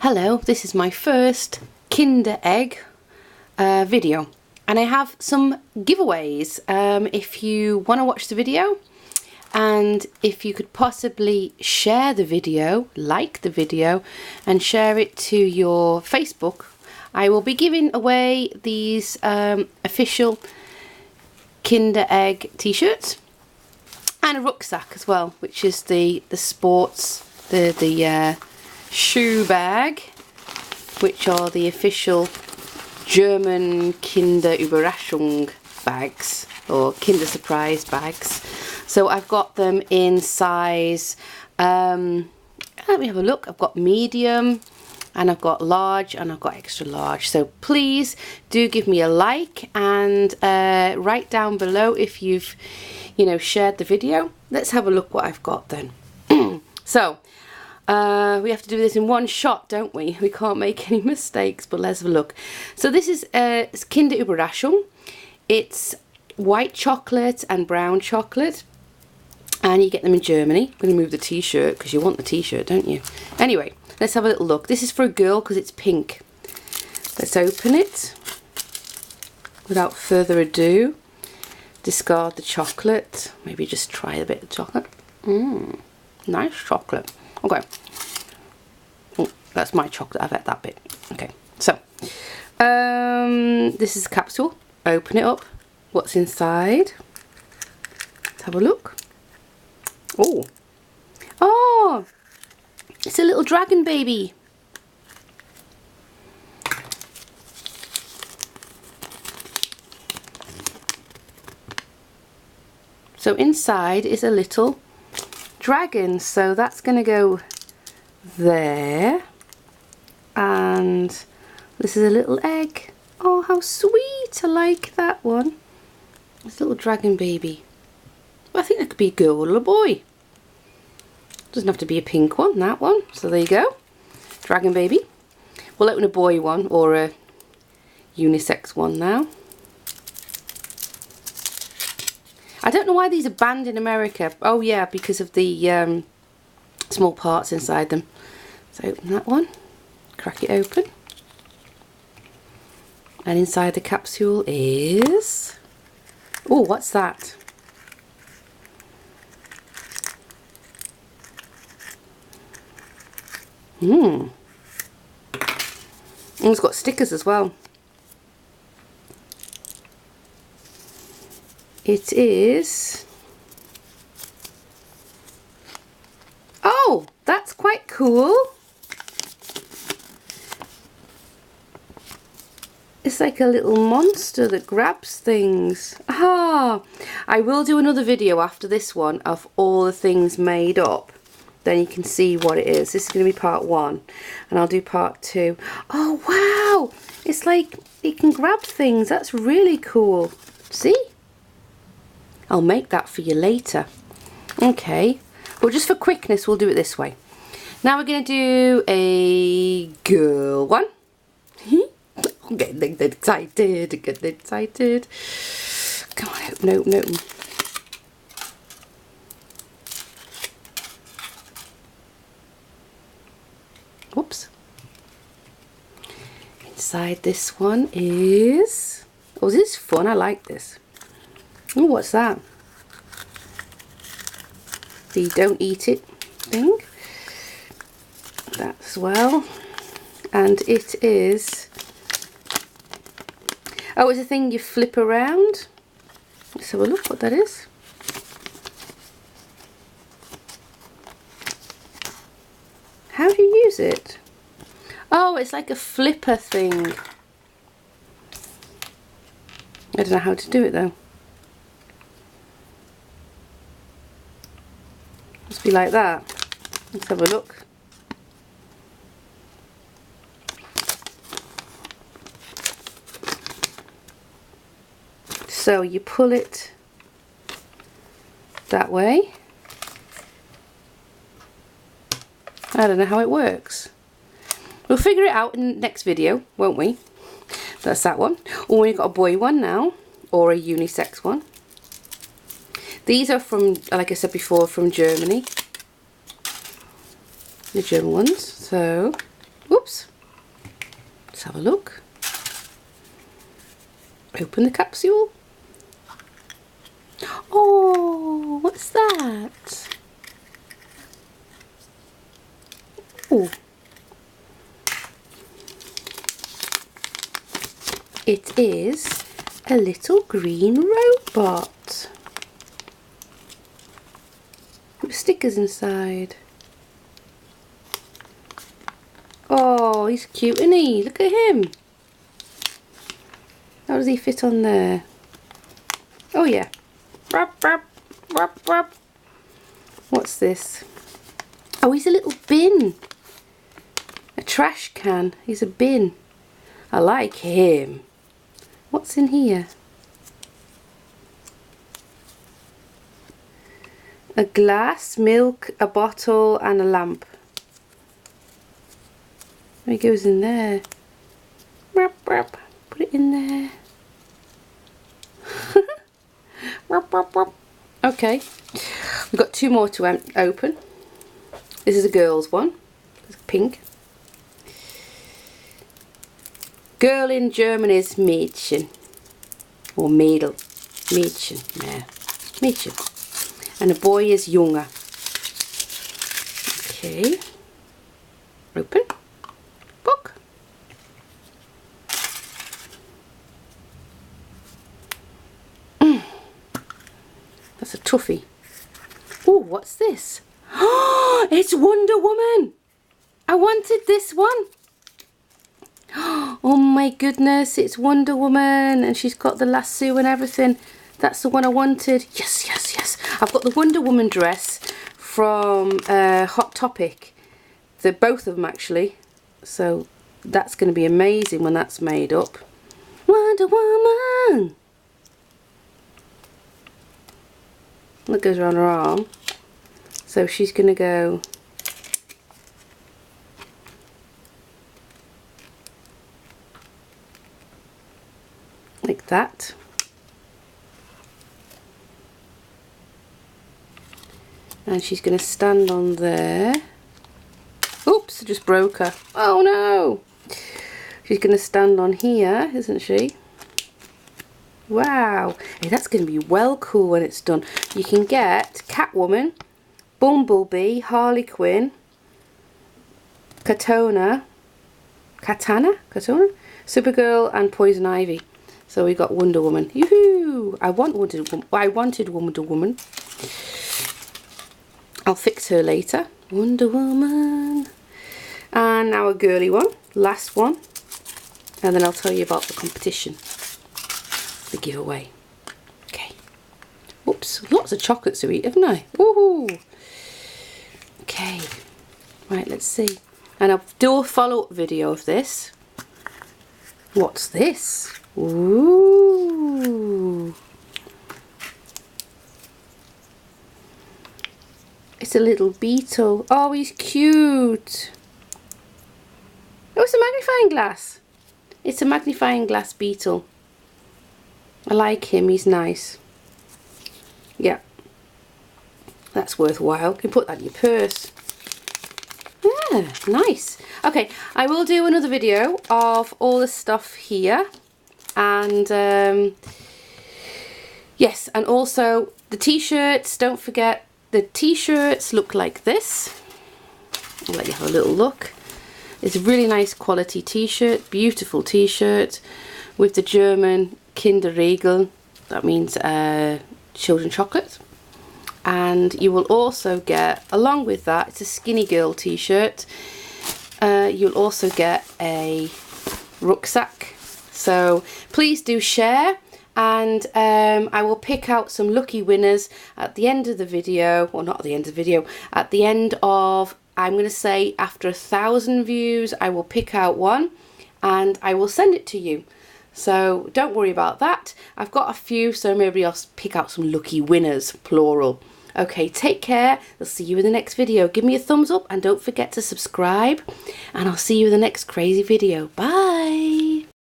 Hello, this is my first Kinder Egg video, and I have some giveaways. If you want to watch the video, and if you could possibly share the video, like the video, and share it to your Facebook, I will be giving away these official Kinder Egg t-shirts and a rucksack as well, which is the sports, the shoe bag, which are the official German Kinder Überraschung bags, or Kinder Surprise bags. So I've got them in size, let me have a look, I've got medium, and I've got large, and I've got extra large. So please do give me a like, and write down below if you've, shared the video. Let's have a look what I've got then. So, we have to do this in one shot, don't we? We can't make any mistakes, but let's have a look. So this is it's Kinder Überraschung. It's white chocolate and brown chocolate, and you get them in Germany. I'm going to move the t-shirt because you want the t-shirt, don't you? Anyway, let's have a little look. This is for a girl because it's pink. Let's open it. Without further ado, discard the chocolate. Maybe just try a bit of chocolate. Nice chocolate. Okay. Oh, that's my chocolate. I've had that bit. Okay. So, this is a capsule. Open it up. What's inside? Let's have a look. Oh. Oh! It's a little dragon baby. So inside is a little dragon, so that's going to go there, and this is a little egg. Oh, how sweet! I like that one. This little dragon baby. Well, I think that could be a girl or a boy. Doesn't have to be a pink one, that one. So there you go, dragon baby. We'll open a boy one or a unisex one now. I don't know why these are banned in America. Oh yeah, because of the small parts inside them. So open that one, crack it open, and inside the capsule is, oh, what's that? And it's got stickers as well. It is, oh, that's quite cool. It's like a little monster that grabs things. Ah, I will do another video after this one of all the things made up. Then you can see what it is. This is going to be part 1, and I'll do part 2. Oh wow, it's like it can grab things. That's really cool. See? I'll make that for you later. Okay, well, just for quickness, we'll do it this way. Now we're going to do a girl one. I'm getting excited, getting excited. Come on, open, open, open. Whoops. Inside this one is, oh, this is fun. I like this. Oh, what's that? The don't eat it thing. That as well. And it is, oh, it's a thing you flip around. Let's have a look what that is. How do you use it? Oh, it's like a flipper thing. I don't know how to do it though. Must be like that. Let's have a look. So you pull it that way. I don't know how it works. We'll figure it out in the next video, won't we? That's that one. Oh, we've got a boy one now, or a unisex one. These are from, like I said before, from Germany. The German ones. So, Whoops. Let's have a look. Open the capsule. Oh, what's that? Oh. It is a little green robot with stickers inside. Oh, he's cute, isn't he? Look at him. How does he fit on there? Oh yeah. What's this? Oh, he's a little bin. A trash can. He's a bin. I like him. What's in here? A glass, milk, a bottle and a lamp. He goes in there. Put it in there. Okay, we've got two more to open. This is a girl's one. It's pink. Girl in German is Mädchen. Or Mädel. Mädchen. Yeah. Mädchen. And a boy is Junge. Okay. Open. Book. That's a toughie. Oh, what's this? Oh, it's Wonder Woman. I wanted this one. Oh my goodness, it's Wonder Woman and she's got the lasso and everything. That's the one I wanted. Yes, yes, yes. I've got the Wonder Woman dress from Hot Topic. They're both of them actually. So that's going to be amazing when that's made up. Wonder Woman. That goes around her arm. So she's going to go like that. And she's going to stand on there. Oops, I just broke her. Oh no! She's going to stand on here, isn't she? Wow, hey, that's going to be well cool when it's done. You can get Catwoman, Bumblebee, Harley Quinn, Katana, Supergirl and Poison Ivy. So we got Wonder Woman. Yoo-hoo! I wanted Wonder Woman. I'll fix her later. Wonder Woman. And now a girly one, last one. And then I'll tell you about the competition. The giveaway. Okay. Whoops, lots of chocolates to eat, haven't I? Woohoo! Okay. Right, let's see. And I'll do a follow-up video of this. What's this? Ooh. It's a little beetle. Oh, he's cute. Oh, it's a magnifying glass. It's a magnifying glass beetle. I like him, he's nice. Yeah, that's worthwhile. You can put that in your purse. Yeah, nice. Okay, I will do another video of all the stuff here. And yes, and also the t-shirts, don't forget the t-shirts look like this. I'll let you have a little look. It's a really nice quality t-shirt, beautiful t-shirt with the German Kinder Riegel, that means children chocolate. And you will also get, along with that, it's a skinny girl t-shirt, you'll also get a rucksack. So please do share, and I will pick out some lucky winners at the end of the video, or not at the end of the video, at the end of, I'm going to say after 1,000 views, I will pick out one and I will send it to you. So don't worry about that. I've got a few, so maybe I'll pick out some lucky winners, plural. Okay, take care. I'll see you in the next video. Give me a thumbs up and don't forget to subscribe. And I'll see you in the next crazy video. Bye.